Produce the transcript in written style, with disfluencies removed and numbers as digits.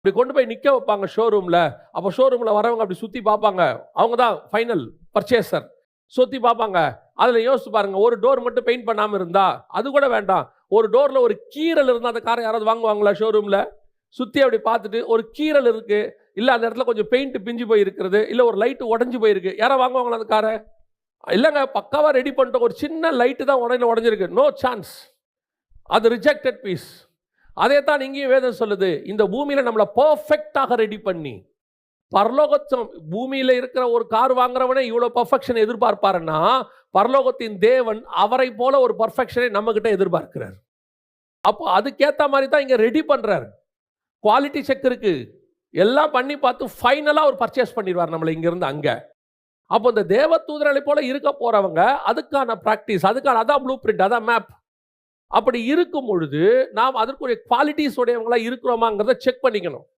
இப்படி கொண்டு போய் நிக்க வைப்பாங்க ஷோரூம்ல. அப்போ ஷோரூம்ல வரவங்க அப்படி சுத்தி பார்ப்பாங்க. அவங்க தான் ஃபைனல் பர்ச்சேசர். சுத்தி பார்ப்பாங்க. அதுல யோசிச்சு பாருங்க, ஒரு டோர் மட்டும் பெயிண்ட் பண்ணாம இருந்தா அது கூட வேண்டாம். ஒரு டோர்ல ஒரு கீறல் இருந்தா அந்த காரை யாராவது வாங்குவாங்களா ஷோரூம்ல? சுத்தி அப்படி பார்த்துட்டு ஒரு கீறல் இருக்கு, இல்ல அந்த இடத்துல கொஞ்சம் பெயிண்ட் பிஞ்சு போய் இருக்கிறது, இல்ல ஒரு லைட் உடைஞ்சு போயிருக்கு, யாராவது வாங்குவாங்களா அந்த காரை? இல்லங்க, பக்காவா ரெடி பண்ணிட்டோம், ஒரு சின்ன லைட் தான் உடைஞ்சிருக்கு, நோ சான்ஸ். அது ரிஜெக்டட் பீஸ். அதே தான் இங்கேயும் வேதம் சொல்லுது. இந்த பூமியில நம்மளை பர்ஃபெக்டாக ரெடி பண்ணி, பரலோகத்தும் பூமியில இருக்கிற ஒரு கார் வாங்குறவனே இவ்வளவு பர்ஃபெக்ஷன் எதிர்பார்ப்பாருன்னா, பரலோகத்தின் தேவன் அவரை போல ஒரு பர்ஃபெக்ஷனை நம்ம கிட்ட எதிர்பார்க்கிறார். அப்போ அதுக்கேத்த மாதிரி தான் இங்க ரெடி பண்றாரு. குவாலிட்டி செக் இருக்கு, எல்லாம் பண்ணி பார்த்து ஃபைனலா ஒரு பர்ச்சேஸ் பண்ணிடுவார் நம்மளை இங்க இருந்து அங்க. அப்போ இந்த தேவ தூதர்களை போல இருக்க போறவங்க அதுக்கான பிராக்டிஸ், அதுக்கான அதான் ப்ளூ பிரிண்ட், அதான் மேப். அப்படி இருக்கும் பொழுது நாம் அதற்குரிய குவாலிட்டிஸ் உடையவங்களா இருக்கிறோமாங்கிறத செக் பண்ணிக்கணும்.